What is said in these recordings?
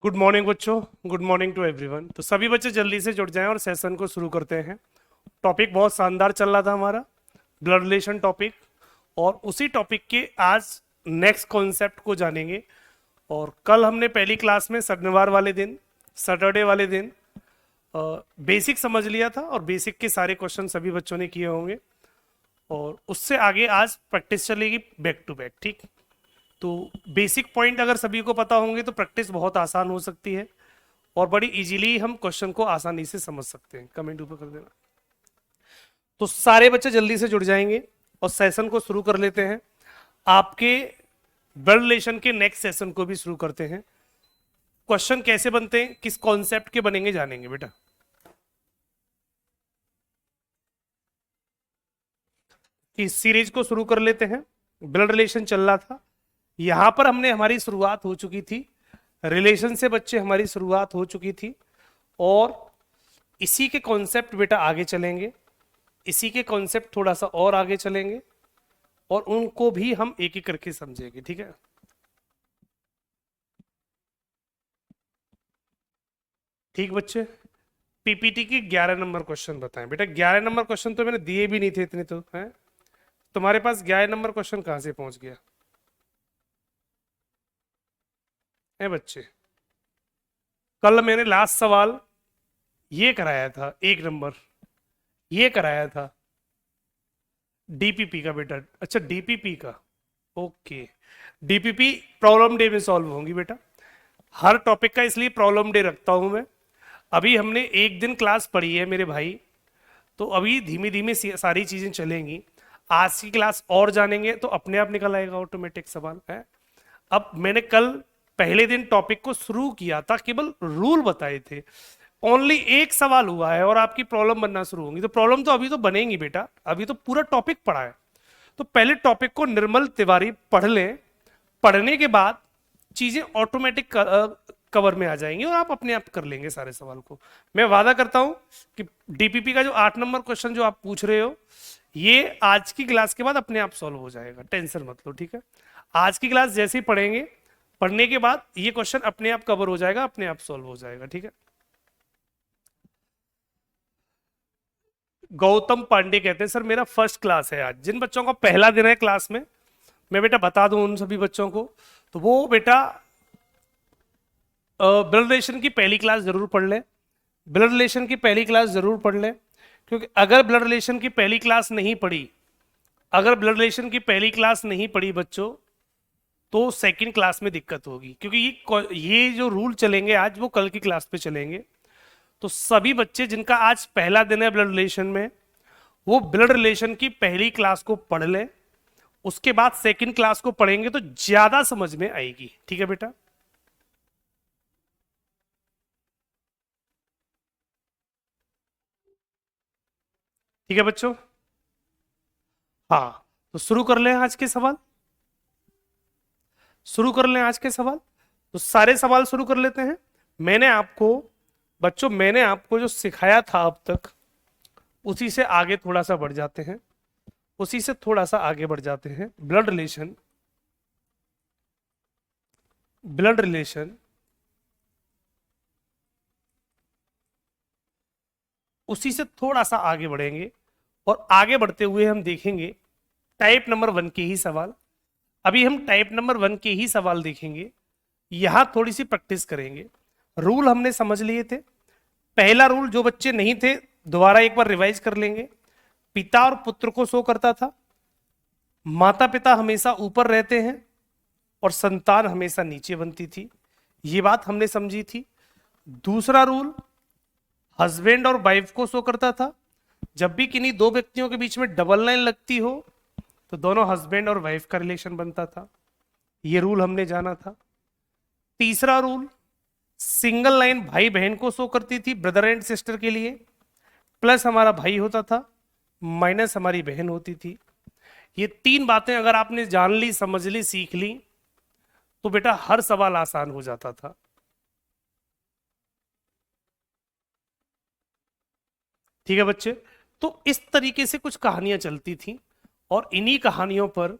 Good morning बच्चों। Good morning to everyone. तो सभी बच्चे जल्दी से जुड़ जाएं और सेशन को शुरू करते हैं। टॉपिक बहुत शानदार चल रहा था हमारा, ब्लड रिलेशन टॉपिक, और उसी टॉपिक के आज नेक्स्ट कॉन्सेप्ट को जानेंगे। और कल हमने पहली क्लास में शनिवार वाले दिन, सैटरडे वाले दिन बेसिक समझ लिया था और बेसिक के सारे क्वेश्चन सभी बच्चों ने किए होंगे। और उससे आगे आज प्रैक्टिस चलेगी बैक टू बैक। ठीक, तो बेसिक पॉइंट अगर सभी को पता होंगे तो प्रैक्टिस बहुत आसान हो सकती है और बड़ी इजीली हम क्वेश्चन को आसानी से समझ सकते हैं। कमेंट ऊपर कर देना। तो सारे बच्चे जल्दी से जुड़ जाएंगे और सेशन को शुरू कर लेते हैं। आपके ब्लड रिलेशन के नेक्स्ट सेशन को भी शुरू करते हैं। क्वेश्चन कैसे बनते हैं, किस कॉन्सेप्ट के बनेंगे, जानेंगे बेटा। इस सीरीज को शुरू कर लेते हैं। ब्लड रिलेशन चल रहा था, यहां पर हमने हमारी शुरुआत हो चुकी थी, रिलेशन से बच्चे हमारी शुरुआत हो चुकी थी और इसी के कॉन्सेप्ट बेटा आगे चलेंगे, इसी के कॉन्सेप्ट थोड़ा सा और आगे चलेंगे और उनको भी हम एक एक करके समझेंगे। ठीक है, ठीक बच्चे। पीपीटी की 11 नंबर क्वेश्चन बताएं बेटा। 11 नंबर क्वेश्चन तो मैंने दिए भी नहीं थे इतने, तो है तुम्हारे पास 11 नंबर क्वेश्चन कहां से पहुंच गया है बच्चे? कल मैंने लास्ट सवाल ये कराया था, 1 नंबर ये कराया था डीपीपी का बेटा। अच्छा, डीपीपी का, ओके। डीपीपी प्रॉब्लम डे में सॉल्व होंगी बेटा। हर टॉपिक का इसलिए प्रॉब्लम डे रखता हूं मैं। अभी हमने एक दिन क्लास पढ़ी है मेरे भाई, तो अभी धीमे धीमे सारी चीजें चलेंगी। आज की क्लास और जानेंगे तो अपने आप निकल आएगा ऑटोमेटिक सवाल है। अब मैंने कल पहले दिन टॉपिक को शुरू किया था, केवल रूल बताए थे, ओनली एक सवाल हुआ है और आपकी प्रॉब्लम बनना शुरू होंगी। तो प्रॉब्लम तो अभी तो बनेगी बेटा, अभी तो पूरा टॉपिक पढ़ा है। तो पहले टॉपिक को निर्मल तिवारी पढ़ लें, पढ़ने के बाद चीजें ऑटोमेटिक कवर में आ जाएंगी और आप अपने आप कर लेंगे सारे सवाल को। मैं वादा करता हूं कि डीपीपी का जो 8 नंबर क्वेश्चन जो आप पूछ रहे हो, ये आज की क्लास के बाद अपने आप सॉल्व हो जाएगा, टेंशन मत लो। ठीक है, आज की क्लास जैसे ही पढ़ेंगे, पढ़ने के बाद ये क्वेश्चन अपने आप कवर हो जाएगा, अपने आप सॉल्व हो जाएगा। ठीक है, गौतम पांडे कहते हैं सर मेरा फर्स्ट क्लास है आज। जिन बच्चों का पहला दिन है क्लास में, मैं बेटा बता दूं उन सभी बच्चों को, तो वो बेटा ब्लड रिलेशन की पहली क्लास जरूर पढ़ लें। ब्लड रिलेशन की पहली क्लास जरूर पढ़ लें, क्योंकि अगर ब्लड रिलेशन की पहली क्लास नहीं पढ़ी, अगर ब्लड रिलेशन की पहली क्लास नहीं पढ़ी बच्चों, तो सेकंड क्लास में दिक्कत होगी। क्योंकि ये जो रूल चलेंगे आज, वो कल की क्लास पे चलेंगे। तो सभी बच्चे जिनका आज पहला दिन है ब्लड रिलेशन में, वो ब्लड रिलेशन की पहली क्लास को पढ़ लें। उसके बाद सेकंड क्लास को पढ़ेंगे तो ज्यादा समझ में आएगी। ठीक है बेटा, ठीक है बच्चों। हाँ, तो शुरू कर लें आज के सवाल, शुरू कर लें आज के सवाल। तो सारे सवाल शुरू कर लेते हैं। मैंने आपको बच्चों, मैंने आपको जो सिखाया था अब तक, उसी से आगे थोड़ा सा बढ़ जाते हैं, उसी से थोड़ा सा आगे बढ़ जाते हैं। ब्लड रिलेशन, ब्लड रिलेशन, उसी से थोड़ा सा आगे बढ़ेंगे और आगे बढ़ते हुए हम देखेंगे टाइप नंबर 1 के ही सवाल। अभी हम टाइप नंबर 1 के ही सवाल देखेंगे, यहां थोड़ी सी प्रैक्टिस करेंगे। रूल हमने समझ लिए थे। पहला रूल, जो बच्चे नहीं थे दोबारा एक बार रिवाइज कर लेंगे। पिता और पुत्र को शो करता था, माता पिता हमेशा ऊपर रहते हैं और संतान हमेशा नीचे बनती थी, ये बात हमने समझी थी। दूसरा रूल, हस्बैंड और वाइफ को शो करता था। जब भी किन्हीं दो व्यक्तियों के बीच में डबल लाइन लगती हो तो दोनों हस्बैंड और वाइफ का रिलेशन बनता था, ये रूल हमने जाना था। तीसरा रूल, सिंगल लाइन भाई बहन को शो करती थी, ब्रदर एंड सिस्टर के लिए, प्लस हमारा भाई होता था, माइनस हमारी बहन होती थी। ये 3 बातें अगर आपने जान ली, समझ ली, सीख ली, तो बेटा हर सवाल आसान हो जाता था। ठीक है बच्चे, तो इस तरीके से कुछ कहानियां चलती थी और इन्हीं कहानियों पर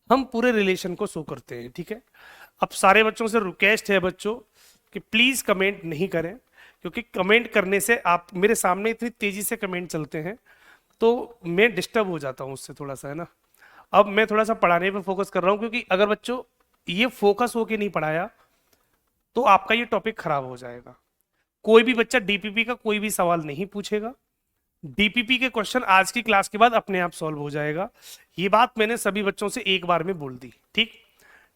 हम पूरे रिलेशन को शो करते हैं। ठीक है, अब सारे बच्चों से रिक्वेस्ट है बच्चों कि प्लीज कमेंट नहीं करें, क्योंकि कमेंट करने से आप मेरे सामने इतनी तेजी से कमेंट चलते हैं तो मैं डिस्टर्ब हो जाता हूँ उससे थोड़ा सा, है ना। अब मैं थोड़ा सा पढ़ाने पे फोकस कर रहा हूँ, क्योंकि अगर बच्चों ये फोकस होके नहीं पढ़ाया तो आपका ये टॉपिक खराब हो जाएगा। कोई भी बच्चा डीपीपी का कोई भी सवाल नहीं पूछेगा, डीपीपी के क्वेश्चन आज की क्लास के बाद अपने आप सॉल्व हो जाएगा। ये बात मैंने सभी बच्चों से एक बार में बोल दी, ठीक।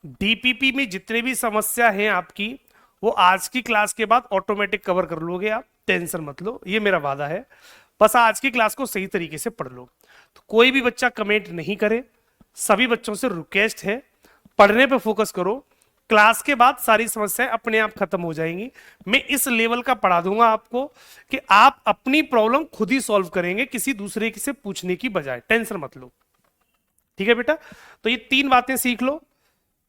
डीपीपी में जितने भी समस्या हैं आपकी वो आज की क्लास के बाद ऑटोमेटिक कवर कर लोगे आप, टेंशन मत लो, ये मेरा वादा है। बस आज की क्लास को सही तरीके से पढ़ लो। तो कोई भी बच्चा कमेंट नहीं करे, सभी बच्चों से रिक्वेस्ट है पढ़ने पे फोकस करो, क्लास के बाद सारी समस्याएं अपने आप खत्म हो जाएंगी। मैं इस लेवल का पढ़ा दूंगा आपको कि आप अपनी प्रॉब्लम खुद ही सॉल्व करेंगे, किसी दूसरे से पूछने की बजाय, टेंशन मत लो, ठीक है बेटा। तो ये 3 बातें सीख लो।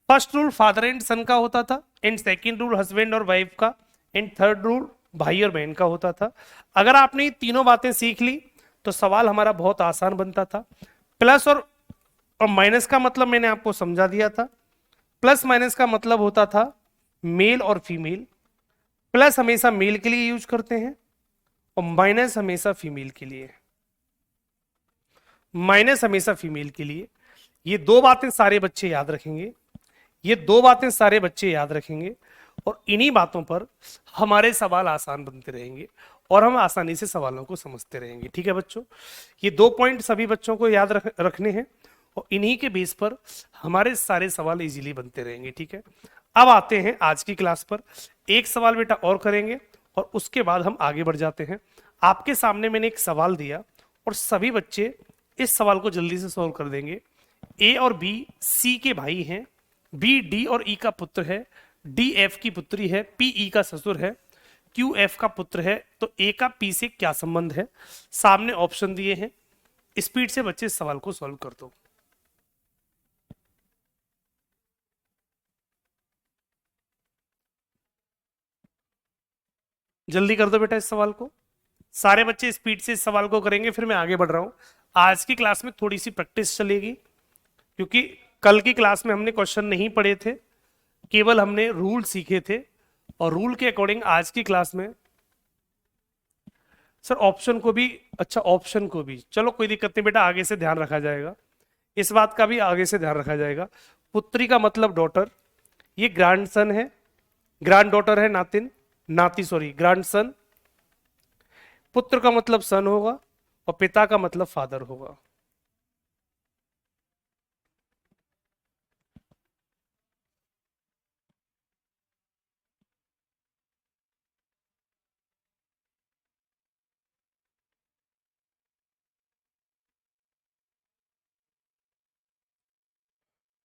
फर्स्ट रूल फादर एंड सन का होता था, एंड सेकंड रूल हस्बैंड और वाइफ का, एंड थर्ड रूल भाई और बहन का होता था। अगर आपने ये तीनों बातें सीख ली तो सवाल हमारा बहुत आसान बनता था। प्लस और माइनस का मतलब मैंने आपको समझा दिया था। प्लस माइनस का मतलब होता था मेल और फीमेल। प्लस हमेशा मेल के लिए यूज करते हैं और माइनस हमेशा फीमेल के लिए, माइनस हमेशा फीमेल के लिए। ये 2 बातें सारे बच्चे याद रखेंगे, ये 2 बातें सारे बच्चे याद रखेंगे और इन्हीं बातों पर हमारे सवाल आसान बनते रहेंगे और हम आसानी से सवालों को समझते रहेंगे, ठीक है बच्चों। ये 2 पॉइंट सभी बच्चों को याद रखने हैं और इन्हीं के बेस पर हमारे सारे सवाल इजीली बनते रहेंगे, ठीक है। अब आते हैं आज की क्लास पर। एक सवाल बेटा और करेंगे और उसके बाद हम आगे बढ़ जाते हैं। आपके सामने मैंने एक सवाल दिया और सभी बच्चे इस सवाल को जल्दी से सॉल्व कर देंगे। ए और बी सी के भाई हैं, बी डी और ई का पुत्र है, डी एफ की पुत्री है, पी ई का ससुर है, क्यू एफ का पुत्र है, तो ए का पी से क्या संबंध है। सामने ऑप्शन दिए हैं, स्पीड से बच्चे इस सवाल को सॉल्व कर दो। जल्दी कर दो बेटा इस सवाल को, सारे बच्चे स्पीड से इस सवाल को करेंगे, फिर मैं आगे बढ़ रहा हूं। आज की क्लास में थोड़ी सी प्रैक्टिस चलेगी, क्योंकि कल की क्लास में हमने क्वेश्चन नहीं पढ़े थे, केवल हमने रूल सीखे थे और रूल के अकॉर्डिंग आज की क्लास में सर ऑप्शन को भी, अच्छा ऑप्शन को भी, चलो कोई दिक्कत नहीं बेटा, आगे से ध्यान रखा जाएगा, इस बात का भी आगे से ध्यान रखा जाएगा। पुत्री का मतलब डॉटर, ये ग्रैंड सन है, ग्रैंड डॉटर है नातिन, नाती सॉरी ग्रैंड सन। पुत्र का मतलब सन होगा और पिता का मतलब फादर होगा।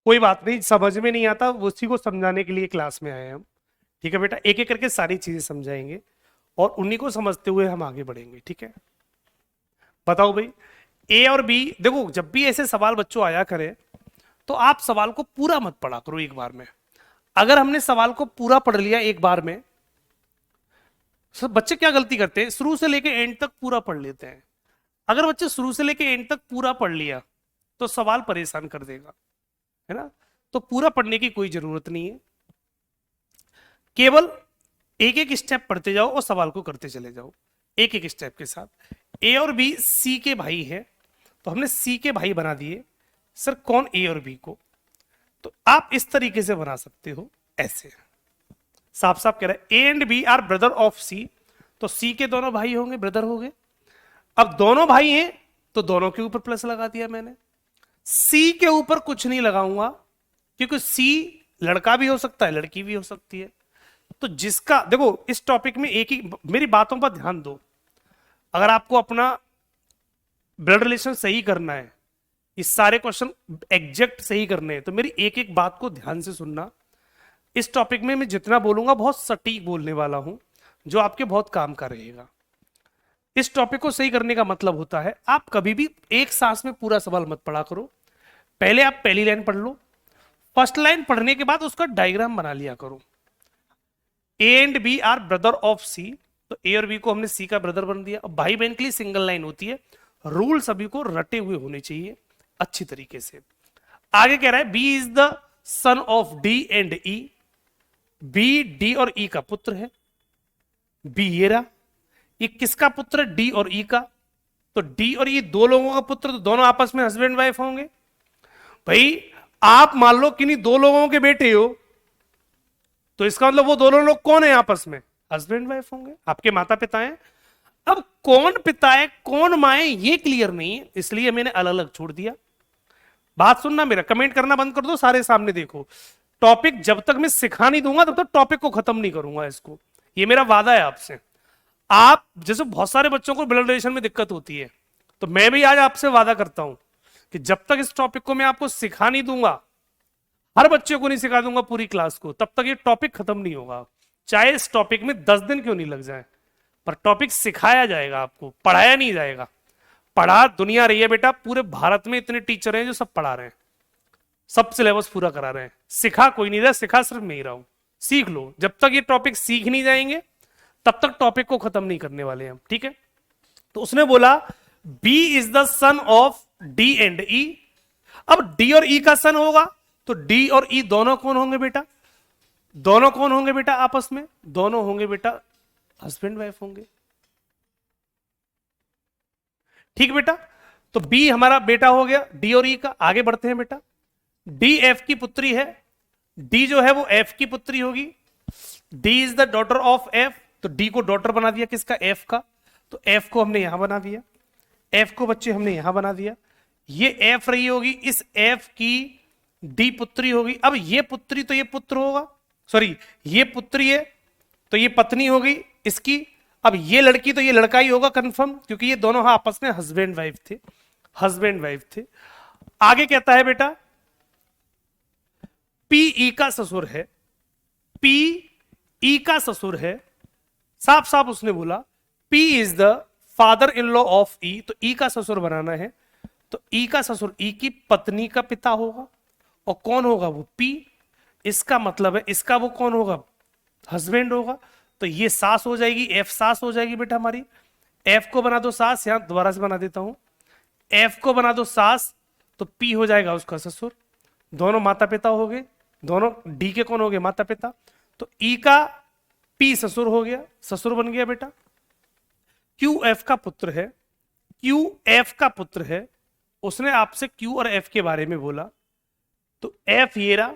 कोई बात नहीं, समझ में नहीं आता उसी को समझाने के लिए क्लास में आए हैं हम, ठीक है बेटा। एक एक करके सारी चीजें समझाएंगे और उन्हीं को समझते हुए हम आगे बढ़ेंगे, ठीक है। बताओ भाई, ए और बी, देखो जब भी ऐसे सवाल बच्चों आया करे तो आप सवाल को पूरा मत पढ़ा करो एक बार में। अगर हमने सवाल को पूरा पढ़ लिया एक बार में, सब बच्चे क्या गलती करते हैं, शुरू से लेके एंड तक पूरा पढ़ लेते हैं। अगर बच्चे शुरू से लेके एंड तक पूरा पढ़ लिया तो सवाल परेशान कर देगा, है ना। तो पूरा पढ़ने की कोई जरूरत नहीं है, केवल एक एक स्टेप पढ़ते जाओ और सवाल को करते चले जाओ एक एक स्टेप के साथ। ए और बी सी के भाई है, तो हमने सी के भाई बना दिए। सर कौन ए और बी को, तो आप इस तरीके से बना सकते हो, ऐसे साफ साफ कह रहा है A and B are brother of C, तो सी के दोनों भाई होंगे, ब्रदर हो गए। अब दोनों भाई हैं तो दोनों के ऊपर प्लस लगा दिया मैंने, सी के ऊपर कुछ नहीं लगाऊंगा क्योंकि सी लड़का भी हो सकता है लड़की भी हो सकती है। तो जिसका, देखो इस टॉपिक में एक ही, मेरी बातों पर ध्यान दो, अगर आपको अपना ब्लड रिलेशन सही करना है, इस सारे क्वेश्चन एग्जैक्ट सही करने हैं, तो मेरी एक एक बात को ध्यान से सुनना। इस टॉपिक में मैं जितना बोलूंगा बहुत सटीक बोलने वाला हूं, जो आपके बहुत काम का रहेगा। इस टॉपिक को सही करने का मतलब होता है आप कभी भी एक सांस में पूरा सवाल मत पढ़ा करो। पहले आप पहली लाइन पढ़ लो, फर्स्ट लाइन पढ़ने के बाद उसका डायग्राम बना लिया करो। A and B are brother of C, तो ए और बी को हमने सी का ब्रदर बन दिया। अब भाई बहन के लिए सिंगल लाइन होती है, रूल सभी को रटे हुए होने चाहिए अच्छी तरीके से। आगे कह रहा है B is the son of D and E, B D और ई का पुत्र है, बी ये रहा। ये किसका पुत्र है? डी और ई का। तो डी और ई दो लोगों का पुत्र, तो दोनों आपस में हस्बैंड वाइफ होंगे। भाई आप मान लो किन्हीं दो लोगों के बेटे हो, तो इसका मतलब वो दोनों लोग कौन है आपस में? हस्बैंड वाइफ होंगे, आपके माता पिता हैं। अब कौन पिता है कौन माँ है ये क्लियर नहीं है, इसलिए मैंने अलग अलग छोड़ दिया। बात सुनना, मेरा कमेंट करना बंद कर दो, सारे सामने देखो। टॉपिक जब तक मैं सिखा नहीं दूंगा तब तक टॉपिक को खत्म नहीं करूंगा इसको, ये मेरा वादा है आपसे। आप जैसे बहुत सारे बच्चों को ब्लड रिलेशन में दिक्कत होती है, तो मैं भी आज आपसे वादा करता हूं कि जब तक इस टॉपिक को मैं आपको सिखा नहीं दूंगा, हर बच्चे को नहीं सिखा दूंगा पूरी क्लास को, तब तक ये टॉपिक खत्म नहीं होगा। चाहे इस टॉपिक में 10 दिन क्यों नहीं लग जाए, पर टॉपिक सिखाया जाएगा, आपको पढ़ाया नहीं जाएगा। पढ़ा दुनिया रही है बेटा, पूरे भारत में इतने टीचर हैं जो सब पढ़ा रहे हैं, सब सिलेबस पूरा करा रहे हैं, सिखा कोई नहीं रहा, सिखा सिर्फ मैं ही रहा हूं। सीख लो, जब तक ये टॉपिक सीख नहीं जाएंगे तब तक टॉपिक को खत्म नहीं करने वाले हम, ठीक है। तो उसने बोला B is the son of D and E. अब डी और ई का सन होगा, तो डी और ई दोनों कौन होंगे बेटा? दोनों कौन होंगे बेटा आपस में? दोनों होंगे बेटा हस्बैंड वाइफ होंगे, ठीक बेटा। तो बी हमारा बेटा हो गया डी और ई का। आगे बढ़ते हैं बेटा। डी एफ की पुत्री है, डी जो है वो एफ की पुत्री होगी। D is the daughter of F, तो डी को डॉटर बना दिया किसका? एफ का। तो एफ को हमने यहां बना दिया, एफ को बच्चे हमने यहां बना दिया। ये एफ रही होगी, इस एफ की डी पुत्री होगी। अब ये पुत्री तो ये पुत्र होगा, सॉरी ये पुत्री है तो ये पत्नी होगी इसकी। अब ये लड़की तो ये लड़का ही होगा कंफर्म, क्योंकि ये दोनों आपस में हस्बैंड वाइफ थे, हस्बैंड वाइफ थे। आगे कहता है बेटा पी ई का ससुर है, पी ई का ससुर है। साफ साफ उसने बोला P is the father in law of E, तो ई का ससुर बनाना है। तो ई का ससुर ई की पत्नी का पिता होगा, और कौन होगा वो? पी। इसका मतलब है इसका वो कौन होगा? हस्बैंड होगा। तो ये सास हो जाएगी, एफ सास हो जाएगी बेटा हमारी। एफ को बना दो सास, यहां दोबारा से बना देता हूं, एफ को बना दो सास, तो पी हो जाएगा उसका ससुर। दोनों माता पिता हो गए, दोनों डी के कौन हो गए? माता पिता। तो ई का पी ससुर हो गया, ससुर बन गया बेटा। क्यू एफ का पुत्र है, क्यू एफ का पुत्र है। उसने आपसे क्यू और एफ के बारे में बोला, तो एफ ये रहा।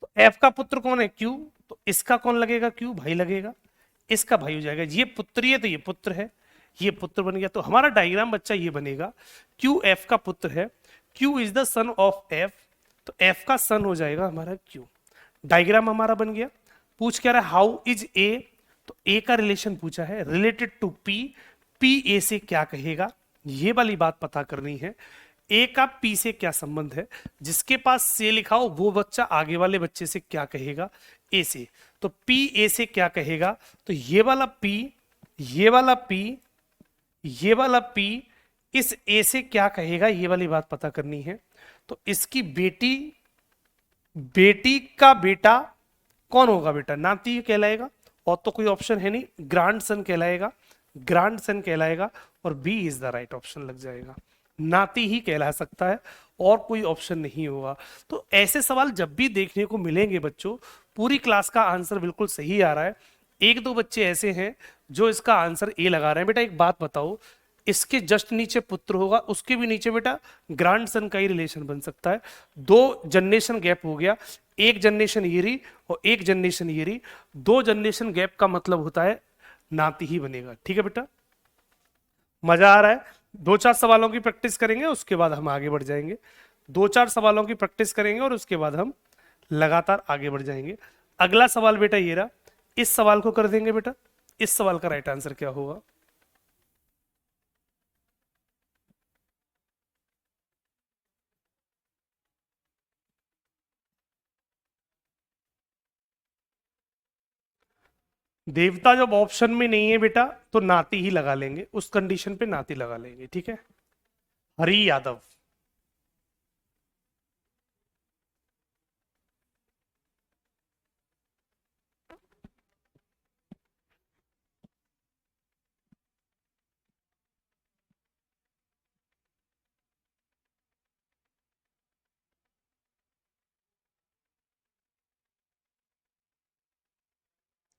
तो एफ का पुत्र कौन है? क्यू। तो इसका कौन लगेगा? क्यू भाई लगेगा, इसका भाई हो जाएगा। ये पुत्री है तो ये पुत्र है, ये पुत्र बन गया। तो हमारा डायग्राम बच्चा ये बनेगा, क्यू एफ का पुत्र है, Q is the son of F, तो एफ का सन हो जाएगा हमारा क्यू। डायग्राम हमारा बन गया। पूछ क्या रहा है? हाउ इज ए, तो ए का रिलेशन पूछा है related to P, P A से क्या कहेगा, ये वाली बात पता करनी है। ए का पी से क्या संबंध है, जिसके पास से लिखा हो वो बच्चा आगे वाले बच्चे से क्या कहेगा? ए से। तो पी ए से क्या कहेगा? तो ये वाला पी, ये वाला पी, ये वाला पी इस ए से क्या कहेगा, ये वाली बात पता करनी है। तो इसकी बेटी, बेटी का बेटा कौन होगा बेटा? नाती कहलाएगा, और तो कोई ऑप्शन है नहीं, ग्रांड सन कहलाएगा, ग्रांड सन कहलाएगा। और B is the right option लग जाएगा, नाती ही कहला सकता है, और कोई ऑप्शन नहीं होगा। तो ऐसे सवाल जब भी देखने को मिलेंगे बच्चों, पूरी क्लास का आंसर बिल्कुल सही आ रहा है। एक दो बच्चे ऐसे हैं जो इसका आंसर ए लगा रहे हैं। बेटा एक बात बताओ, इसके जस्ट नीचे पुत्र होगा, उसके भी नीचे बेटा ग्रांड सन का ही रिलेशन बन सकता है। दो जनरेशन गैप हो गया, एक जनरेशन ये रही और एक जनरेशन ये रही, दो जनरेशन गैप का मतलब होता है नाती ही बनेगा। ठीक है बेटा, मजा आ रहा है? दो चार सवालों की प्रैक्टिस करेंगे, उसके बाद हम आगे बढ़ जाएंगे। दो चार सवालों की प्रैक्टिस करेंगे और उसके बाद हम लगातार आगे बढ़ जाएंगे। अगला सवाल बेटा ये रहा, इस सवाल को कर देंगे बेटा। इस सवाल का राइट आंसर क्या होगा? देवता जब ऑप्शन में नहीं है बेटा तो नाती ही लगा लेंगे, उस कंडीशन पे नाती लगा लेंगे। ठीक है, हरी यादव।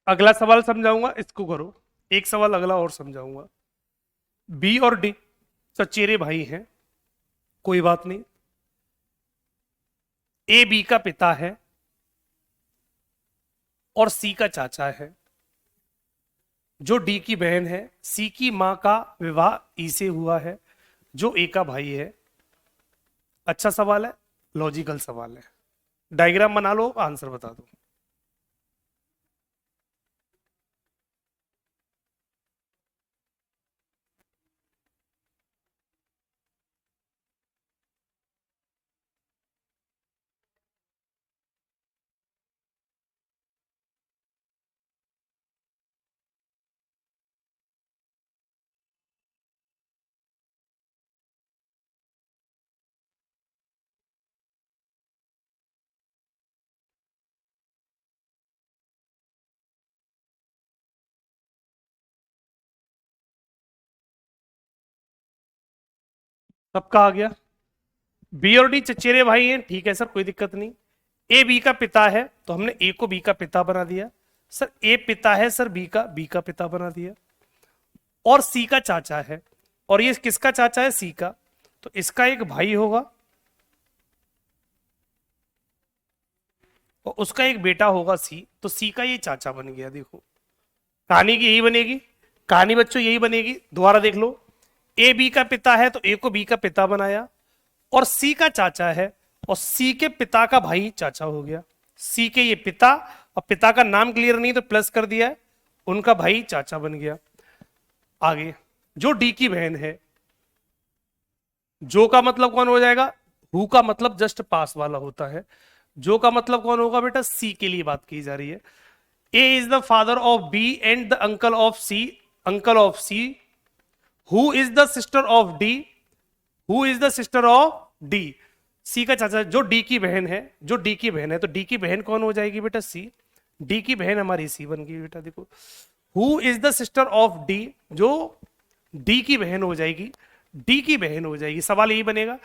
अगला सवाल समझाऊंगा, इसको करो। एक सवाल अगला और समझाऊंगा। बी और डी चचेरे भाई हैं, कोई बात नहीं। ए बी का पिता है और सी का चाचा है। जो डी की बहन है, सी की मां का विवाह ई से हुआ है, जो ए का भाई है। अच्छा सवाल है, लॉजिकल सवाल है। डायग्राम बना लो, आंसर बता दो। सबका आ गया? बी और डी चचेरे भाई हैं, ठीक है सर, कोई दिक्कत नहीं। ए बी का पिता है, तो हमने ए को बी का पिता बना दिया। सर ए पिता है, सर बी का पिता बना दिया। और सी का चाचा है, और ये किसका चाचा है? सी का। तो इसका एक भाई होगा और उसका एक बेटा होगा सी, तो सी का ये चाचा बन गया। देखो कहानी की यही बनेगी, कहानी बच्चों यही बनेगी। दोबारा देख लो, ए बी का पिता है तो ए को बी का पिता बनाया, और सी का चाचा है और सी के पिता का भाई चाचा हो गया। सी के ये पिता, और पिता का नाम क्लियर नहीं तो प्लस कर दिया है, उनका भाई चाचा बन गया। आगे जो डी की बहन है, जो का मतलब कौन हो जाएगा? हु का मतलब जस्ट पास वाला होता है। जो का मतलब कौन होगा बेटा? सी के लिए बात की जा रही है। A is the father of B and the uncle of C. Uncle of C. Who is the sister of D? Who is the sister of D? C का चाचा। जो डी की बहन है, जो डी की बहन है, तो डी की बहन कौन हो जाएगी बेटा? सी। डी की बहन हमारी सी बन गई बेटा। देखो who is the sister of D, जो डी की बहन हो जाएगी, डी की बहन हो जाएगी। सवाल यही बनेगा,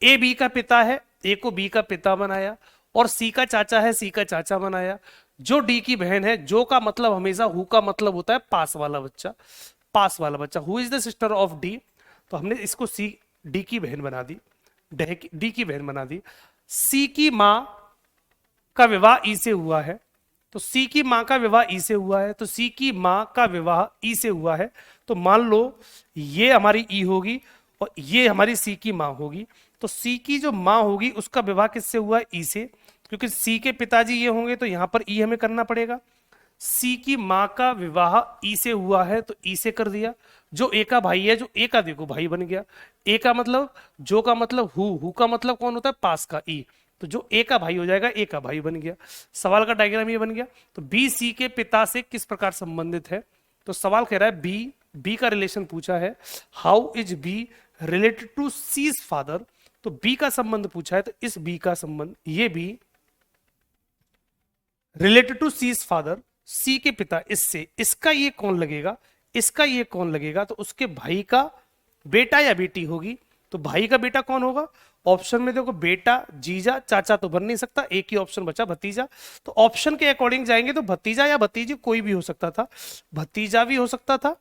ए बी का पिता है, ए को बी का पिता बनाया, और सी का चाचा है, सी का चाचा बनाया। जो डी की बहन है, जो का मतलब हमेशा हु का मतलब होता है पास वाला बच्चा, पास वाला बच्चा। Who is the sister of D, तो हमने इसको सी डी की बहन बना दी, डी की बहन बना दी। सी की मां का विवाह ई से हुआ है, तो सी की मां का विवाह ई से हुआ है, तो सी की मां का विवाह ई से हुआ है। तो मान लो ये हमारी ई होगी और ये हमारी सी की मां होगी। तो सी की जो मां होगी उसका विवाह किससे हुआ है? ई से। क्योंकि सी के पिताजी ये होंगे तो यहां पर ई हमें करना पड़ेगा। सी की मां का विवाह ई से हुआ है तो ई से कर दिया। जो ए का भाई है, जो ए का देखो भाई बन गया। ए का मतलब, जो का मतलब हु का मतलब कौन होता है? पास का, ई। तो जो ए का भाई हो जाएगा, ए का भाई बन गया। सवाल का डायग्राम ये बन गया। तो बी सी के पिता से किस प्रकार संबंधित है? तो सवाल कह रहा है बी का रिलेशन पूछा है, how is B related to C's father. तो बी का संबंध पूछा है, तो इस बी का संबंध, ये B related to C's father, C के पिता, इससे, इसका ये कौन लगेगा? इसका ये कौन लगेगा? तो उसके भाई का बेटा या बेटी होगी। तो भाई का बेटा कौन होगा? ऑप्शन में देखो, बेटा, जीजा, चाचा तो बन नहीं सकता, एक ही ऑप्शन बचा, भतीजा। तो ऑप्शन के अकॉर्डिंग जाएंगे तो भतीजा या भतीजी कोई भी हो सकता था। भतीजा भी हो सकता था,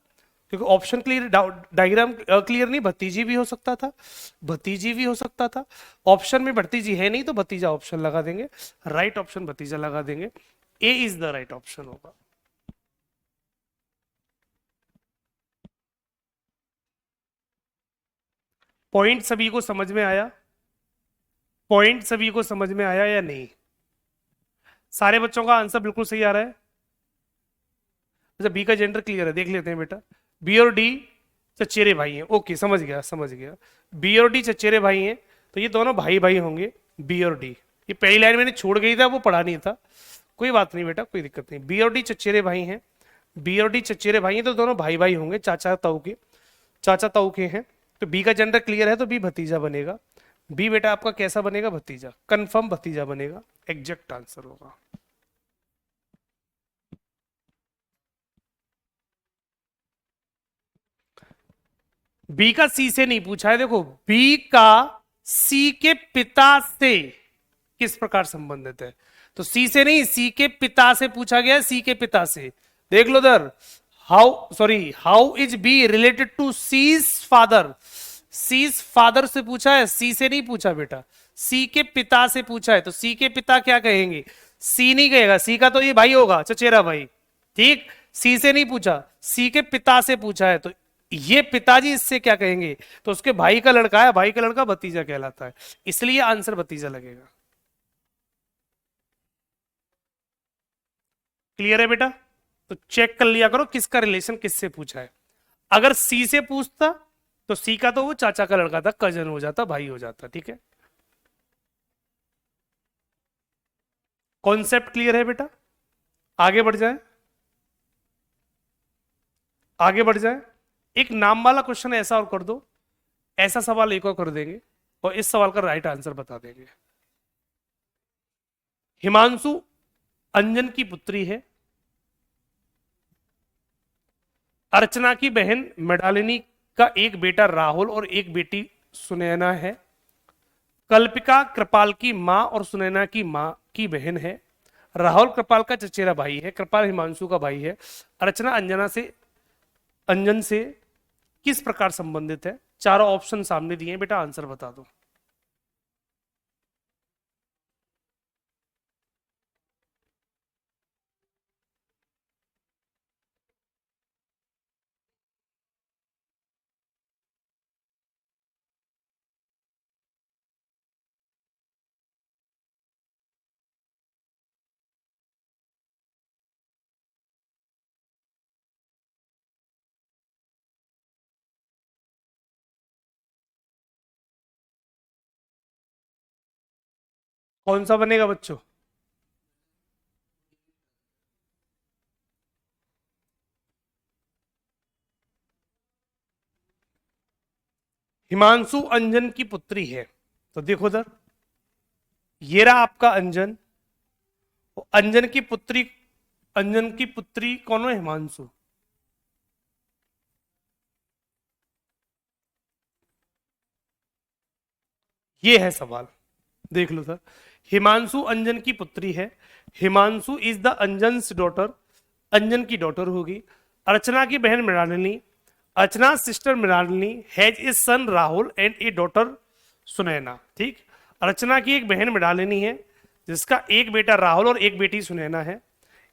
क्योंकि ऑप्शन क्लियर, डायग्राम क्लियर नहीं, भतीजी भी हो सकता था, भतीजी भी हो सकता था। ऑप्शन में भतीजी है नहीं तो भतीजा ऑप्शन लगा देंगे, राइट ऑप्शन भतीजा लगा देंगे। ए इज द राइट ऑप्शन होगा। पॉइंट सभी को समझ में आया? पॉइंट सभी को समझ में आया या नहीं? सारे बच्चों का आंसर बिल्कुल सही आ रहा है? अच्छा बी का जेंडर क्लियर है, देख लेते हैं बेटा। बी और डी चचेरे भाई हैं, ओके समझ गया समझ गया। बी और डी चचेरे भाई हैं, तो ये दोनों भाई भाई होंगे, बी और डी। ये पहली लाइन मैंने छोड़ गई था, वो पढ़ा नहीं था, कोई बात नहीं बेटा, कोई दिक्कत नहीं। बी और डी चचेरे भाई हैं, बी और डी चचेरे भाई हैं, तो दोनों भाई भाई होंगे, चाचा ताऊ के, चाचा ताऊ के हैं। तो बी का जेंडर क्लियर है, तो बी भतीजा बनेगा। बी बेटा आपका कैसा बनेगा? भतीजा, कंफर्म भतीजा बनेगा, एग्जैक्ट आंसर होगा। बी का सी से नहीं पूछा है, देखो बी का सी के पिता से किस प्रकार संबंधित है, तो सी से नहीं, सी के पिता से पूछा गया, सी के पिता से। देख लो इधर, how is B related to C's father. C's father से पूछा है, सी से नहीं पूछा बेटा, सी के पिता से पूछा है, तो सी के पिता क्या कहेंगे, सी नहीं कहेगा, सी का तो ये भाई होगा, चचेरा भाई, ठीक। सी से नहीं पूछा, सी के पिता से पूछा है, तो ये पिताजी इससे क्या कहेंगे, तो उसके भाई का लड़का है, भाई का लड़का भतीजा कहलाता है, इसलिए आंसर भतीजा लगेगा। क्लियर है बेटा? तो चेक कर लिया करो किसका रिलेशन किससे पूछा है। अगर सी से पूछता तो सी का तो वो चाचा का लड़का था, कजन हो जाता, भाई हो जाता, ठीक है। कॉन्सेप्ट क्लियर है बेटा? आगे बढ़ जाए, आगे बढ़ जाए। एक नाम वाला क्वेश्चन ऐसा और कर दो, ऐसा सवाल एक और कर देंगे और इस सवाल का राइट आंसर बता देंगे। हिमांशु अंजन की पुत्री है, अर्चना की बहन मृणालिनी का एक बेटा राहुल और एक बेटी सुनैना है, कल्पिका कृपाल की मां और सुनैना की मां की बहन है, राहुल कृपाल का चचेरा भाई है, कृपाल हिमांशु का भाई है, अर्चना अंजन से किस प्रकार संबंधित है। चारों ऑप्शन सामने दिए हैं बेटा, आंसर बता दो। कौन सा बनेगा बच्चों? हिमांशु अंजन की पुत्री है, तो देखो इधर, ये रहा आपका अंजन, अंजन की पुत्री कौन है, हिमांशु। ये है सवाल, देख लो सर, हिमांशु अंजन की पुत्री है, Himanshu is the Anjan's daughter, Anjan की डॉटर होगी, अर्चना की बहन Mrinalini, Archana sister Mrinalini has a son Rahul and a daughter Sunaina, ठीक। अर्चना की एक बहन मृणालिनी है जिसका एक बेटा राहुल और एक बेटी सुनैना है।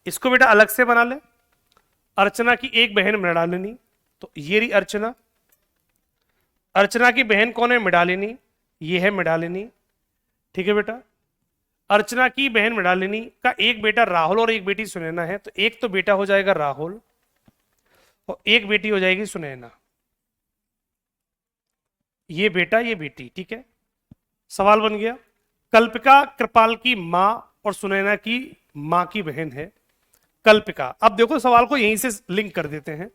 इसको बेटा अलग से बना ले, अर्चना की एक बहन मृणालिनी, तो ये रही अर्चना, अर्चना की बहन कौन है, मृणालिनी, ये है मृणालिनी, ठीक है बेटा। अर्चना की बहन मृणालिनी का एक बेटा राहुल और एक बेटी सुनैना है, तो एक तो बेटा हो जाएगा राहुल और एक बेटी हो जाएगी सुनैना, ये बेटा ये बेटी, ठीक है। सवाल बन गया, कल्पिका कृपाल की मां और सुनैना की मां की बहन है, कल्पिका। अब देखो सवाल को यहीं से लिंक कर देते हैं,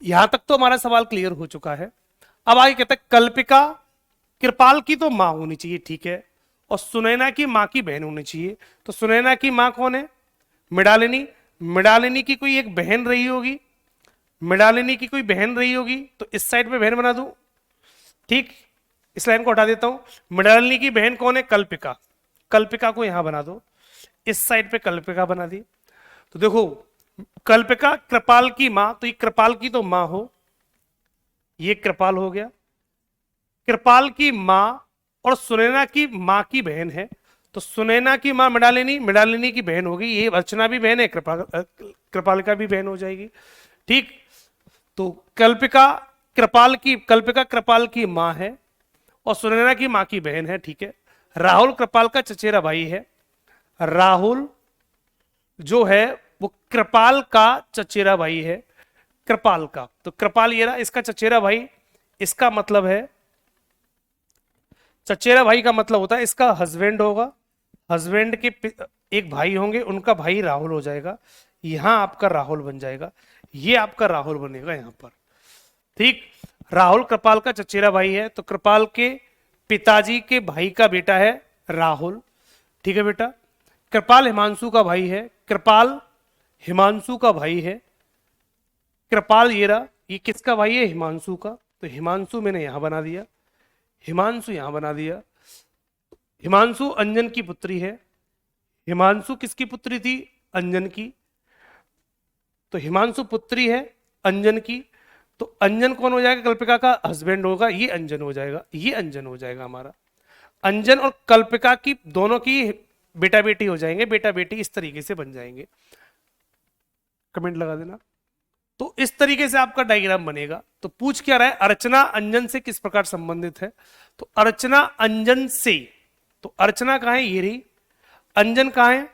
यहां तक तो हमारा सवाल क्लियर हो चुका है। अब आगे कहते हैं कल्पिका कृपाल की तो मां होनी चाहिए, ठीक है, और सुनैना की मां की बहन होनी चाहिए, तो सुनैना की मां कौन है, मृणालिनी, मृणालिनी की कोई एक बहन रही होगी, मृणालिनी की कोई बहन रही होगी, तो इस साइड पे बहन बना दूं, ठीक, इस लाइन को हटा देता हूं। मृणालिनी की बहन कौन है, कल्पिका, कल्पिका को यहां बना दो, इस साइड पे कल्पिका बना दी। तो देखो कल्पिका कृपाल की मां, तो ये कृपाल की तो मां हो, ये कृपाल हो गया, कृपाल की मां और सुनैना की मां की बहन है, तो सुनैना की मां मृणालिनी, मृणालिनी की बहन होगी, ये अर्चना भी बहन है, कृपालिका भी बहन हो जाएगी, ठीक। तो कल्पिका कृपाल की मां है और सुनैना की मां की बहन है, ठीक है। राहुल कृपाल का चचेरा भाई है, राहुल जो है वो कृपाल का चचेरा भाई है, कृपाल का, तो कृपाल ये रहा इसका चचेरा भाई, इसका मतलब है चचेरा भाई का मतलब होता है इसका हस्बैंड होगा, हस्बैंड के एक भाई होंगे, उनका भाई राहुल हो जाएगा, यहां आपका राहुल बन जाएगा, ये आपका राहुल बनेगा यहां पर, ठीक। राहुल कृपाल का चचेरा भाई है, तो कृपाल के पिताजी के भाई का बेटा है राहुल, ठीक है बेटा। कृपाल हिमांशु का भाई है, कृपाल हिमांशु का भाई है, कृपाल ये रहा, ये किसका भाई है, हिमांशु का, तो हिमांशु मैंने यहां बना दिया, हिमांशु यहां बना दिया। हिमांशु अंजन की पुत्री है, हिमांशु किसकी पुत्री थी, अंजन की। तो हिमांशु पुत्री है अंजन की, तो अंजन कौन हो जाएगा, कल्पिका का हस्बैंड होगा, ये अंजन हो जाएगा, ये अंजन हो जाएगा हमारा। अंजन और कल्पिका की दोनों की बेटा बेटी हो जाएंगे, बेटा बेटी इस तरीके से बन जाएंगे, कमेंट लगा देना। तो इस तरीके से आपका डायग्राम बनेगा। तो पूछ क्या रहा है, अर्चना अंजन से किस प्रकार संबंधित है, तो अर्चना अंजन से, तो अर्चना कहां है, ये रही, अंजन कहां है,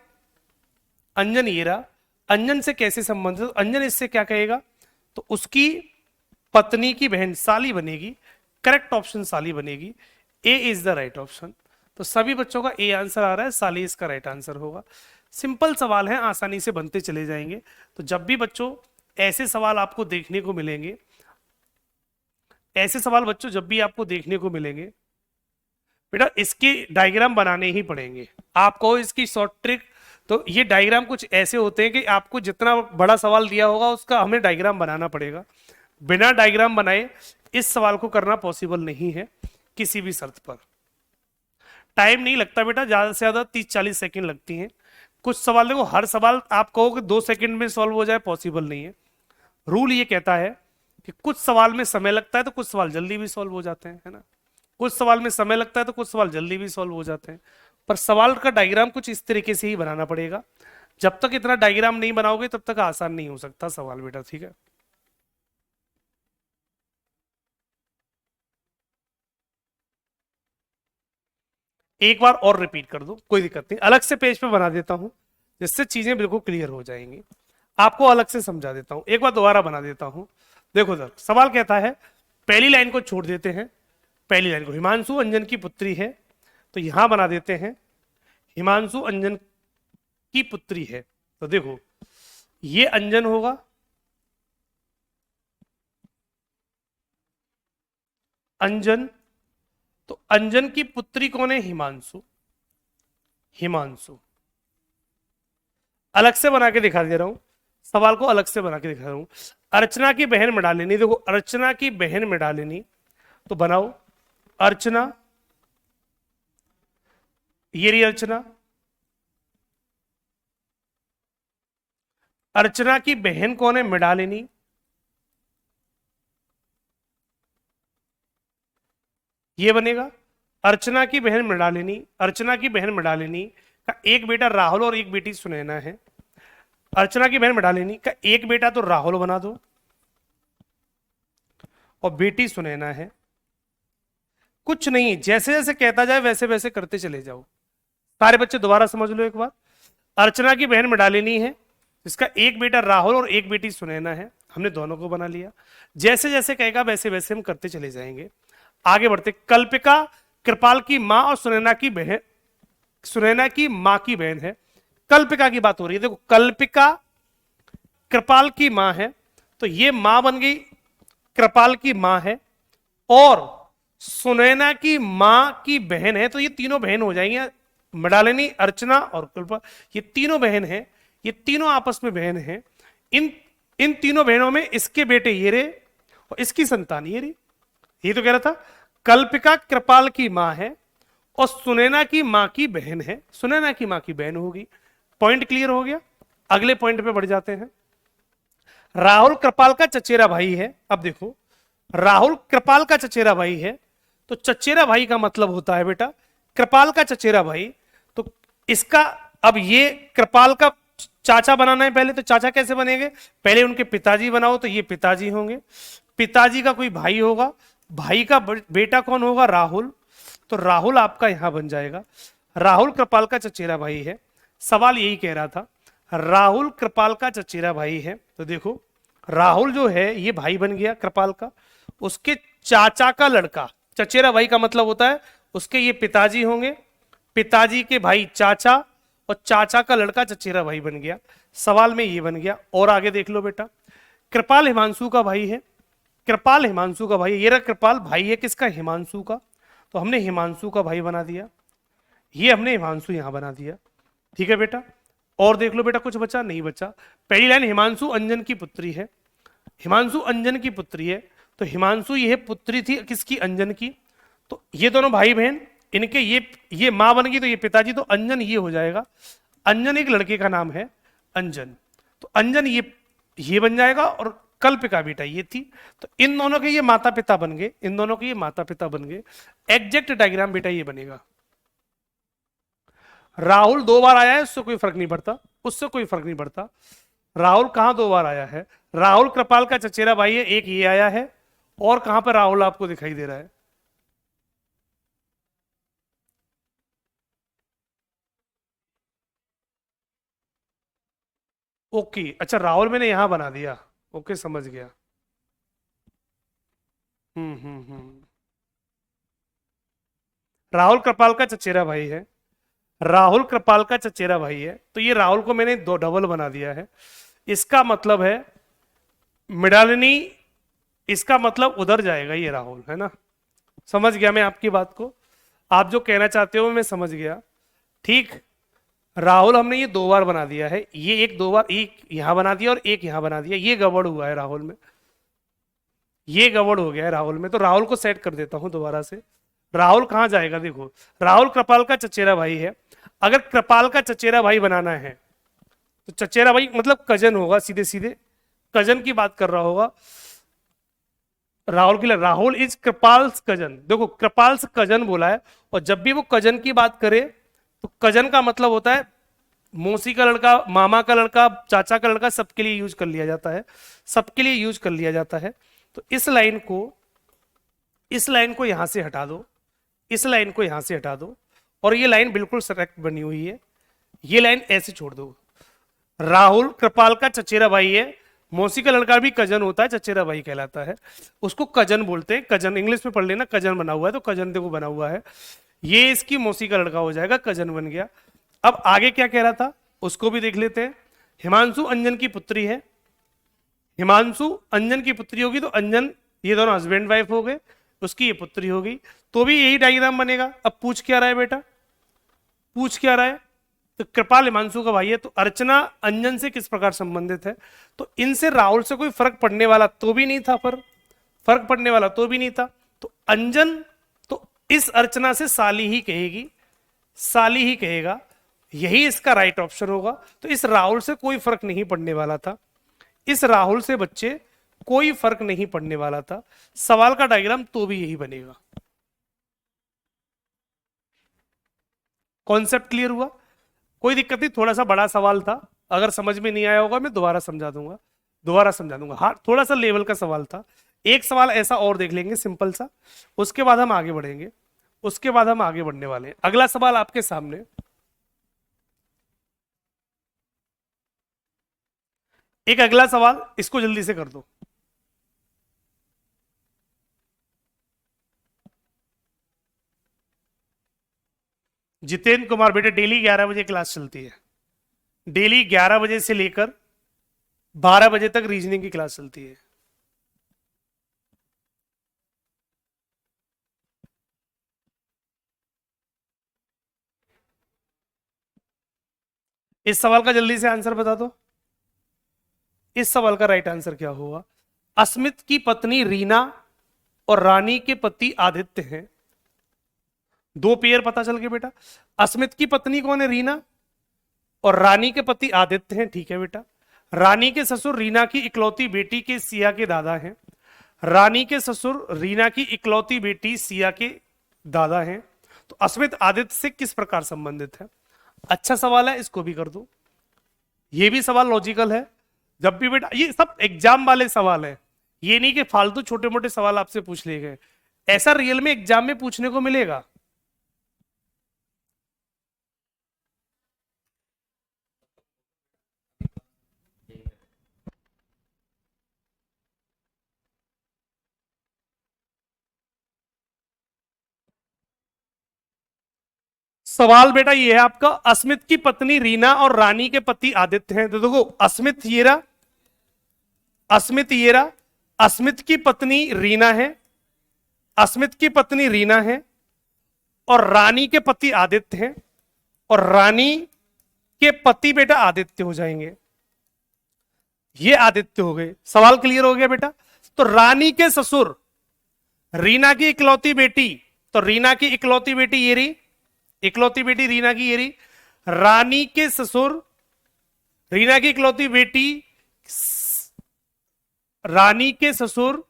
अंजन ये रहा, अंजन से कैसे संबंधित, अंजन इससे क्या कहेगा, तो उसकी पत्नी की बहन साली बनेगी, करेक्ट ऑप्शन साली बनेगी, ए इज द राइट ऑप्शन। तो सभी बच्चों का ए आंसर आ रहा है, साली इसका राइट आंसर होगा। सिंपल सवाल है, आसानी से बनते चले जाएंगे। तो जब भी बच्चों ऐसे सवाल आपको देखने को मिलेंगे, ऐसे सवाल बच्चों जब भी आपको देखने को मिलेंगे, बेटा इसके डायग्राम बनाने ही पड़ेंगे आपको। इसकी शॉर्ट ट्रिक, तो ये डायग्राम कुछ ऐसे होते हैं कि आपको जितना बड़ा सवाल दिया होगा उसका हमें डायग्राम बनाना पड़ेगा। बिना डायग्राम बनाए इस सवाल को करना पॉसिबल नहीं है किसी भी शर्त पर। टाइम नहीं लगता बेटा, ज्यादा से ज्यादा 30-40 सेकंड लगती हैं। कुछ सवाल देखो, हर सवाल आप कहो कि 2 सेकंड में सॉल्व हो जाए, पॉसिबल नहीं है। रूल ये कहता है कि कुछ सवाल में समय लगता है तो कुछ सवाल जल्दी भी सॉल्व हो जाते हैं, है ना। कुछ सवाल में समय लगता है तो कुछ सवाल जल्दी भी सॉल्व हो जाते हैं। पर सवाल का डायग्राम कुछ इस तरीके से ही बनाना पड़ेगा। जब तक इतना डायग्राम नहीं बनाओगे तब तक आसान नहीं हो सकता सवाल बेटा, ठीक है। एक बार और रिपीट कर दो, कोई दिक्कत नहीं, अलग से पेज पे बना देता हूं जिससे चीजें बिल्कुल क्लियर हो जाएंगी। आपको अलग से समझा देता हूं, एक बार दोबारा बना देता हूं। देखो सर, सवाल कहता है, पहली लाइन को छोड़ देते हैं, पहली लाइन को, हिमांशु अंजन की पुत्री है, तो यहां बना देते हैं हिमांशु अंजन की पुत्री है। तो देखो ये अंजन होगा, अंजन, तो अंजन की पुत्री कौन है, हिमांशु, हिमांशु। अलग से बना के दिखा दे रहा हूं, सवाल को अलग से बना के दिखा रहा हूं। अर्चना की बहन मृणालिनी, देखो अर्चना की बहन मृणालिनी, तो बनाओ अर्चना, ये रही अर्चना, अर्चना की बहन कौन है, मृणालिनी, ये बनेगा अर्चना की बहन मृणालिनी। अर्चना की बहन मृणालिनी का एक बेटा राहुल और एक बेटी सुनैना है। अर्चना की बहन मृणालिनी का एक बेटा तो राहुल बना दो और बेटी सुनैना है। कुछ नहीं, जैसे जैसे कहता जाए वैसे वैसे करते चले जाओ। सारे बच्चे दोबारा समझ लो एक बार। अर्चना की बहन मृणालिनी है, इसका एक बेटा राहुल और एक बेटी सुनैना है, हमने दोनों को बना लिया। जैसे जैसे कहेगा वैसे वैसे हम करते चले जाएंगे। आगे बढ़ते, कल्पिका कृपाल की मां और सुनैना की बहन, सुनैना की मां की बहन है। कल्पिका की बात हो रही है, देखो कल्पिका कृपाल की मां है, तो ये मां बन गई, कृपाल की मां है, और सुनैना की मां की बहन है, तो ये तीनों बहन हो जाएंगे, मृणालिनी, अर्चना और कृपाल, ये तीनों बहन है, ये तीनों आपस में बहन है। इन तीनों बहनों में इसके बेटे ये रहे और इसकी संतान ये रही। ये तो कह रहा था कल्पिका कृपाल की मां है और सुनैना की मां की बहन है, सुनैना की मां की बहन होगी। पॉइंट क्लियर हो गया। अगले पॉइंट पे बढ़ जाते हैं। राहुल कृपाल का चचेरा भाई है। अब देखो राहुल कृपाल का चचेरा भाई है, तो चचेरा भाई का मतलब होता है बेटा कृपाल का चचेरा भाई। तो इसका अब ये कृपाल का चाचा बनाना है पहले, तो चाचा कैसे बनेंगे, पहले उनके पिताजी बनाओ, तो ये पिताजी होंगे, पिताजी का कोई भाई होगा, भाई का बेटा कौन होगा, राहुल, तो राहुल आपका यहां बन जाएगा। राहुल कृपाल का चचेरा भाई है। सवाल यही कह रहा था, राहुल कृपाल का चचेरा भाई है, तो देखो राहुल जो है ये भाई बन गया कृपाल का, उसके चाचा का लड़का, चचेरा भाई का मतलब होता है उसके ये पिताजी होंगे, पिताजी के भाई चाचा, और चाचा का लड़का चचेरा भाई बन गया। सवाल में ये बन गया। और आगे देख लो बेटा, कृपाल हिमांशु का भाई है, कृपाल हिमांशु का भाई, ये रहा कृपाल, भाई है किसका, हिमांशु का, तो हमने हिमांशु का भाई बना दिया, ये हमने हिमांशु यहां बना दिया। ठीक है बेटा। और देख लो बेटा, कुछ बचा नहीं बचा। पहली लाइन हिमांशु अंजन की पुत्री है, हिमांशु अंजन की पुत्री है, तो हिमांशु ये पुत्री थी किसकी, अंजन की, तो ये दोनों भाई बहन, इनके ये मां बन गई, तो ये पिताजी, तो अंजन ये हो जाएगा। अंजन एक लड़के का नाम है अंजन, तो अंजन ये ये बन जाएगा, और कल्प का बेटा ये थी। तो इन दोनों के ये माता पिता बन गए, इन दोनों के ये माता पिता बन गए। एग्जैक्ट डायग्राम बेटा ये बनेगा। राहुल 2 बार आया है, उससे कोई फर्क नहीं पड़ता, उससे कोई फर्क नहीं पड़ता। राहुल कहां 2 बार आया है? राहुल कृपाल का चचेरा भाई है, एक ये आया है, और कहां पर राहुल आपको दिखाई दे रहा है? ओके, अच्छा राहुल मैंने यहां बना दिया। ओके, समझ गया। हम्म। राहुल कृपाल का चचेरा भाई है, राहुल कृपाल का चचेरा भाई है, तो ये राहुल को मैंने दो डबल बना दिया है। इसका मतलब है मृणालिनी, इसका मतलब उधर जाएगा ये राहुल, है ना? समझ गया मैं आपकी बात को, आप जो कहना चाहते हो मैं समझ गया। ठीक, राहुल हमने ये 2 बार बना दिया है, ये एक 2 बार, एक यहां बना दिया और एक यहां बना दिया, ये गड़बड़ हुआ है राहुल में, ये गड़बड़ हो गया है राहुल में। तो राहुल को सेट कर देता हूं दोबारा से। राहुल कहां जाएगा? देखो, राहुल कृपाल का चचेरा भाई है। अगर कृपाल का चचेरा भाई बनाना है तो चचेरा भाई मतलब कजन होगा, सीधे सीधे कजन की बात कर रहा होगा राहुल के लिए। Rahul is Kripal's cousin. देखो, कृपाल्स कजन बोला है, और जब भी वो कजन की बात करे तो कजन का मतलब होता है मौसी का लड़का, मामा का लड़का, चाचा का लड़का, सबके लिए यूज कर लिया जाता है, सबके लिए यूज कर लिया जाता है। तो इस लाइन को यहां से हटा दो, इस लाइन को यहां से हटा दो, और ये लाइन बिल्कुल करेक्ट बनी हुई है, ये लाइन ऐसे छोड़ दो। राहुल कृपाल का चचेरा भाई है, मौसी का लड़का भी कजन होता है, चचेरा भाई कहलाता है, उसको कजन बोलते हैं। कजन इंग्लिश में पढ़ लेना, कजन बना हुआ है, तो कजन देखो बना हुआ है, ये इसकी मौसी का लड़का हो जाएगा, कजन बन गया। अब आगे क्या कह रहा था उसको भी देख लेते हैं। हिमांशु अंजन की पुत्री है, हिमांशु अंजन की पुत्री होगी, तो अंजन, ये दोनों हस्बैंड वाइफ हो गए, उसकी ये पुत्री होगी, तो भी यही डायग्राम बनेगा। अब पूछ क्या रहा है बेटा? पूछ क्या रहा है? तो कृपाल हिमांशु का भाई है, तो अर्चना अंजन से किस प्रकार संबंधित है? तो इनसे राहुल से कोई फर्क पड़ने वाला तो भी नहीं था, पर फर्क पड़ने वाला तो भी नहीं था, तो अंजन तो इस अर्चना से साली ही कहेगी, साली ही कहेगा, यही इसका राइट ऑप्शन होगा। तो इस राहुल से कोई फर्क नहीं पड़ने वाला था, इस राहुल से बच्चे कोई फर्क नहीं पड़ने वाला था। सवाल का डायग्राम तो भी यही बनेगा। कॉन्सेप्ट क्लियर हुआ? कोई दिक्कत नहीं, थोड़ा सा बड़ा सवाल था, अगर समझ में नहीं आया होगा मैं दोबारा समझा दूंगा, दोबारा समझा दूंगा। हाँ, थोड़ा सा लेवल का सवाल था। एक सवाल ऐसा और देख लेंगे सिंपल सा, उसके बाद हम आगे बढ़ेंगे, उसके बाद हम आगे बढ़ने वाले हैं। अगला सवाल आपके सामने, एक अगला सवाल, इसको जल्दी से कर दो। जितेंद्र कुमार बेटे, डेली 11 बजे क्लास चलती है, डेली 11 बजे से लेकर 12 बजे तक रीजनिंग की क्लास चलती है। इस सवाल का जल्दी से आंसर बता दो, इस सवाल का राइट आंसर क्या होगा? अस्मित की पत्नी रीना और रानी के पति आदित्य हैं। दो पेयर पता चल गए बेटा। अस्मित की पत्नी कौन है? रीना, और रानी के पति आदित्य हैं, ठीक है बेटा। रानी के ससुर रीना की इकलौती बेटी के सिया के दादा हैं, रानी के ससुर रीना की इकलौती बेटी सिया के दादा हैं। तो अस्मित आदित्य से किस प्रकार संबंधित है? अच्छा सवाल है, इसको भी कर दो। ये भी सवाल लॉजिकल है। जब भी बेटा, ये सब एग्जाम वाले सवाल है, ये नहीं कि फालतू छोटे मोटे सवाल आपसे पूछ लिए गए, ऐसा रियल में एग्जाम में पूछने को मिलेगा। सवाल बेटा ये है आपका, अस्मित की पत्नी रीना और रानी के पति आदित्य हैं। तो देखो, अस्मित ये रहा, अस्मित ये रहा, अस्मित की पत्नी रीना है, अस्मित की पत्नी रीना है, और रानी के पति आदित्य हैं, और रानी के पति बेटा आदित्य हो जाएंगे, ये आदित्य हो गए। सवाल क्लियर हो गया बेटा? तो रानी के ससुर रीना की इकलौती बेटी, तो रीना की इकलौती बेटी ये रही, इकलौती बेटी रीना की ये रही। रानी के ससुर रीना की इकलौती बेटी रानी के ससुर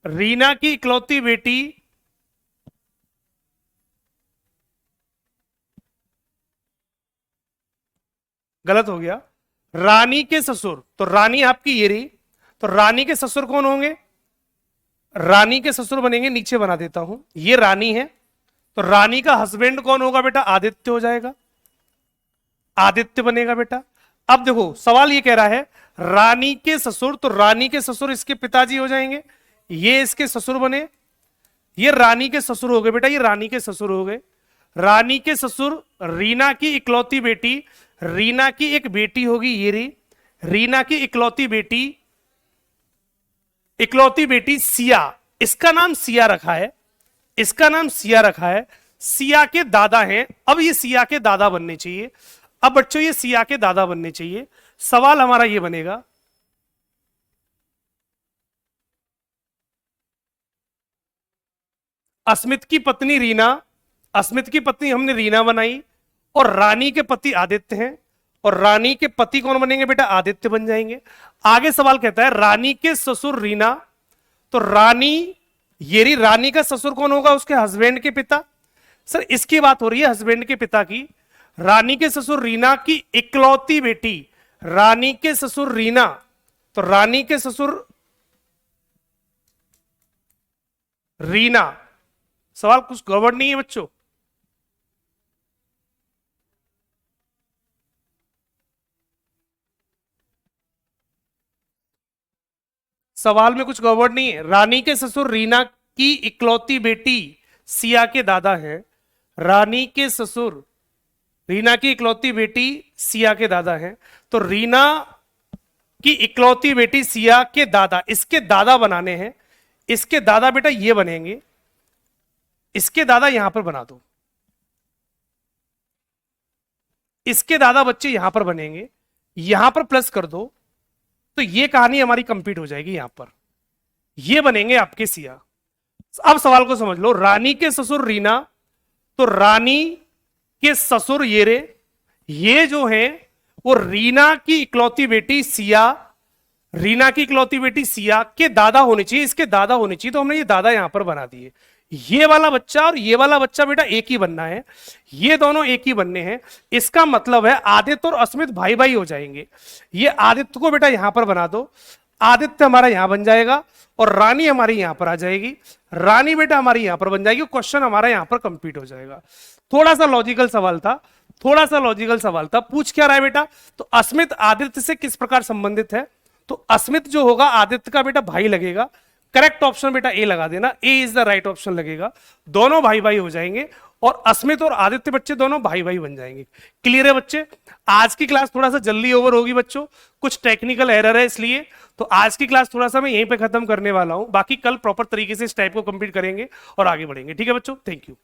रीना की इकलौती बेटी गलत हो गया, रानी के ससुर, तो रानी आपकी ये रही, तो रानी के ससुर कौन होंगे, रानी के ससुर बनेंगे, नीचे बना देता हूं, ये रानी है, तो रानी का हस्बैंड कौन होगा बेटा, आदित्य हो जाएगा, आदित्य बनेगा बेटा। अब देखो सवाल ये कह रहा है रानी के ससुर, तो रानी के ससुर इसके पिताजी हो जाएंगे, ये इसके ससुर बने, ये रानी के ससुर हो गए बेटा, ये रानी के ससुर हो गए। रानी के ससुर रीना की इकलौती बेटी, रीना की एक बेटी होगी ये री, रीना की इकलौती बेटी सिया, इसका नाम सिया रखा है, इसका नाम सिया रखा है, सिया के दादा हैं, अब ये सिया के दादा बनने चाहिए। अब बच्चों ये सिया के दादा बनने चाहिए, सवाल हमारा ये बनेगा अस्मित की पत्नी रीना, अस्मित की पत्नी हमने रीना बनाई, और रानी के पति आदित्य हैं, और रानी के पति कौन बनेंगे बेटा, आदित्य बन जाएंगे। आगे सवाल कहता है रानी के ससुर रीना, तो रानी ये रानी का ससुर कौन होगा, उसके हस्बैंड के पिता। सर इसकी बात हो रही है हस्बैंड के पिता की। रानी के ससुर रीना की इकलौती बेटी, रानी के ससुर रीना, तो रानी के ससुर रीना, सवाल कुछ गड़बड़ नहीं है बच्चों, सवाल में कुछ गड़बड़ नहीं है। रानी के ससुर रीना की इकलौती बेटी सिया के दादा है, रानी के ससुर रीना की इकलौती बेटी सिया के दादा है, तो रीना की इकलौती बेटी सिया के दादा, इसके दादा बनाने हैं, इसके दादा बेटा ये बनेंगे, इसके दादा यहां पर बना दो, इसके दादा बच्चे यहां पर बनेंगे, यहां पर प्लस कर दो, तो ये कहानी हमारी कंप्लीट हो जाएगी। यहां पर ये बनेंगे आपके सिया। अब सवाल को समझ लो, रानी के ससुर रीना, तो रानी के ससुर ये जो है वो रीना की इकलौती बेटी सिया, रीना की इकलौती बेटी सिया के दादा होने चाहिए, इसके दादा होने चाहिए, तो हमने ये दादा यहां पर बना दिए। ये वाला बच्चा और ये वाला बच्चा बेटा एक ही बनना है, ये दोनों एक ही बनने हैं, इसका मतलब है आदित्य और अस्मित भाई भाई हो जाएंगे। ये आदित्य को बेटा यहां पर बना दो, आदित्य हमारा यहां बन जाएगा, और रानी हमारी यहां पर आ जाएगी, रानी बेटा हमारी यहां पर बन जाएगी, क्वेश्चन हमारा यहां पर कंप्लीट हो जाएगा। थोड़ा सा लॉजिकल सवाल था, थोड़ा सा लॉजिकल सवाल था। पूछ क्या रहा है बेटा, तो अस्मित आदित्य से किस प्रकार संबंधित है, तो अस्मित जो होगा आदित्य का बेटा भाई लगेगा। करेक्ट ऑप्शन बेटा ए लगा देना, ए इज द राइट ऑप्शन लगेगा, दोनों भाई भाई हो जाएंगे, और अस्मित और आदित्य बच्चे दोनों भाई भाई बन जाएंगे। क्लियर है बच्चे? आज की क्लास थोड़ा सा जल्दी ओवर होगी बच्चों, कुछ टेक्निकल एरर है इसलिए, तो आज की क्लास थोड़ा सा मैं यहीं पे खत्म करने वाला हूं, बाकी कल प्रॉपर तरीके से इस टाइप को कंप्लीट करेंगे और आगे बढ़ेंगे। ठीक है बच्चों, थैंक यू।